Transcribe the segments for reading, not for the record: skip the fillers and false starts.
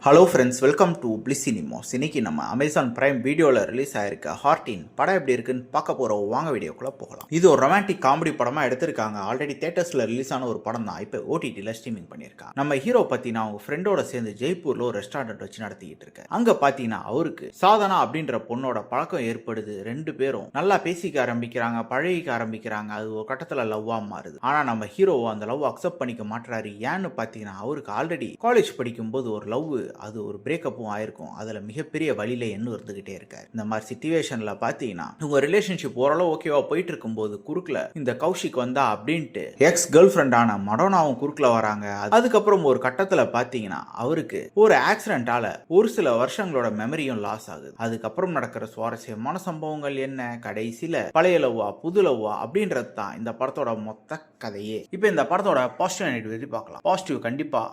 Hello friends, welcome to bliss cinemas. இன்னைக்கு நம்ம Amazon prime வீடியோவில் ரிலீஸ் ஆயிருக்க ஹார்டின் படம் எப்படி இருக்குன்னு பார்க்க போகிறோம். வாங்க வீடியோக்குள்ளே போகலாம். இது ஒரு ரொமான்டிக் காமெடி படமாக எடுத்திருக்காங்க. ஆல்ரெடி தேட்டர்ஸில் ரிலீஸ் ஆன ஒரு படம் தான் இப்போ ஓடிடியில் ஸ்ட்ரீமிங் பண்ணியிருக்காங்க. நம்ம ஹீரோ பார்த்தீங்கன்னா அவங்க ஃப்ரெண்டோட சேர்ந்து ஜெய்ப்பூரில் ஒரு ரெஸ்டாரண்ட் வச்சு நடத்திக்கிட்டு இருக்காரு. அங்கே பார்த்தீங்கன்னா அவருக்கு சாதனா அப்படின்ற பொண்ணோட பழக்கம் ஏற்படுது. ரெண்டு பேரும் நல்லா பேசிக்க ஆரம்பிக்கிறாங்க, பழகிக்க ஆரம்பிக்கிறாங்க. அது ஒரு கட்டத்தில் லவ்வாக மாறுது. ஆனால் நம்ம ஹீரோ அந்த லவ் அக்செப்ட் பண்ணிக்க மாட்டுறாரு. ஏன்னு பார்த்தீங்கன்னா அவருக்கு ஆல்ரெடி காலேஜ் படிக்கும்போது ஒரு லவ், அது ஒரு பிரேக்கப்பும் ஆயிருக்கும். அதுல மிகப்பெரிய வழியில என்ன இருந்துகிட்டே இருக்காரு. இந்த மாதிரி சிச்சுவேஷன்ல பாத்தீங்கன்னா உங்க ரிலேஷன்ஷிப் ஓரளவு ஓகேவா போயிட்டு இருக்கும்போது குறுக்கல இந்த கௌஷிக் வந்தா அப்படின்ட்டு எக்ஸ் கேர்ள் ஃப்ரெண்டான மடோனாவும் குறுக்கல வராங்க. அதுக்கப்புறம் ஒரு கட்டத்துல பாத்தீங்கன்னா அவருக்கு ஒரு ஆக்சிடென்டால ஒரு சில வருஷங்களோட மெமரியும் லாஸ் ஆகுது. அதுக்கப்புறம் நடக்கிற சுவாரஸ்யமான சம்பவங்கள் என்ன, கடைசியில பழைய லவ்வா புது லவ்வா அப்படின்றது தான் இந்த படத்தோட மொத்த கதையே. இப்ப இந்த படத்தோட பாசிட்டிவ் நெகட்டிவ் பார்க்கலாம். பாசிட்டிவ் கண்டிப்பா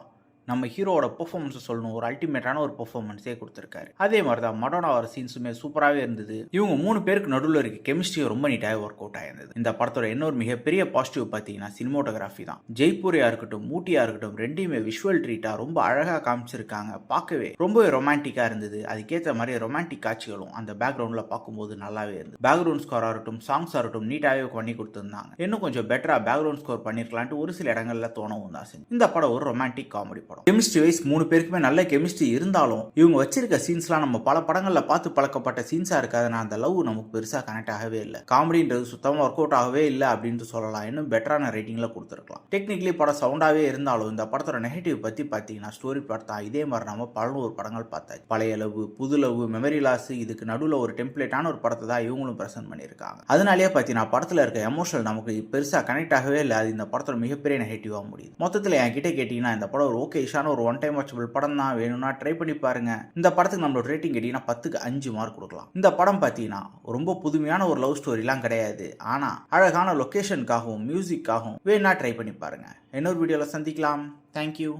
நம்ம ஹீரோட பெர்ஃபார்மன்ஸ் சொல்லணும். ஒரு அல்டிமேட்டான ஒரு பெர்ஃபார்மன்ஸே கொடுத்துருக்காரு. அதே மாதிரி தான் மடோனாவோட சீன்ஸுமே சூப்பராகவே இருந்தது. இவங்க 3 பேருக்கு நடுவில் இருக்க கெமிஸ்ட்ரியும் ரொம்ப நீட்டாக ஒர்க் அவுட் ஆயிருந்தது. இந்த படத்தோட இன்னொரு மிகப்பெரிய பாசிட்டிவ் பார்த்தீங்கன்னா சினிமோட்டோகிராஃபி தான். ஜெய்ப்பூரியா இருக்கட்டும் ஊட்டியா இருக்கட்டும் ரெண்டையுமே விஷுவல் ட்ரீட்டா ரொம்ப அழகாக காமிச்சிருக்காங்க. பார்க்கவே ரொம்பவே ரொமான்டிக்காக இருந்தது. அதுக்கேற்ற மாதிரி ரொமான்டிக் காட்சிகளும் அந்த பேக்ரவுண்டில் பார்க்கும்போது நல்லாவே இருந்தது. பேக்ரவுண்ட் ஸ்கோராக இருக்கட்டும் சாங்ஸாக இருக்கட்டும் நீட்டாகவே பண்ணி கொடுத்துருந்தாங்க. இன்னும் கொஞ்சம் பெட்டராக பேக்ரவுண்ட் ஸ்கோர் பண்ணிருக்கலான்ட்டு ஒரு சில இடங்கள்ல தோணவும் தான் செஞ்சு. இந்த படம் ஒரு ரொமான்டிக் காமெடி படம். கெமிஸ்ட்ரி வைஸ் 3 பேருக்குமே நல்ல கெமிஸ்ட்ரி இருந்தாலும் இவங்க வச்சிருக்க சீன்ஸ்லாம் நம்ம பல படங்கள்ல பார்த்து பழக்கப்பட்ட சீன்ஸா இருக்காதுன்னா அந்த லவ் நமக்கு பெருசா கனெக்ட் ஆகவே இல்லை. காமெடின்றது சுத்தமா ஒர்க் அவுட் ஆகவே இல்லை அப்படின்னு சொல்லலாம். இன்னும் பெட்டரான ரேட்டிங்ல கொடுத்துருக்கலாம். டெக்னிக்கலி படம் சவுண்டாவே இருந்தாலும் இந்த படத்தோட நெகட்டிவ் பத்தி பார்த்தீங்கன்னா ஸ்டோரி பார்ட் தான். இதே மாதிரி நம்ம 11 படங்கள் பார்த்தாச்சு. பழைய லவ் புது லவ் மெமரி லாஸ், இதுக்கு நடுவில் ஒரு டெம்ப்ளேட்டான ஒரு படத்தை தான் இவங்களும் பிரசன்ட் பண்ணியிருக்காங்க. அதனாலேயே பார்த்தீங்கன்னா படத்தில் இருக்க எமோஷனல் நமக்கு பெருசா கனெக்ட் ஆகவே இல்லை. அது இந்த படத்தோட மிகப்பெரிய நெகட்டிவா முடியுது. மொத்தத்தில் என்கிட்ட கேட்டீங்கன்னா இந்த படம் ஒரு ஓகேஷான ஒரு ஒன் டைம் வாட்சபிள் படம் தான். வேணும்னா ட்ரை பண்ணி பாருங்க. இந்த படத்துக்கு நம்மளோட ரேட்டிங் கேட்டீங்கன்னா 10க்கு 5 மார்க் கொடுக்கலாம். இந்த படம் பார்த்தீங்கன்னா ரொம்ப புதுமையான ஒரு லவ் ஸ்டோரிலாம் கிடையாது. ஆனா அழகான லொகேஷனுக்காகவும் மியூசிக்காகவும் வேணா ட்ரை பண்ணி பாருங்க. இன்னொரு வீடியோல சந்திக்கலாம். தேங்க்யூ.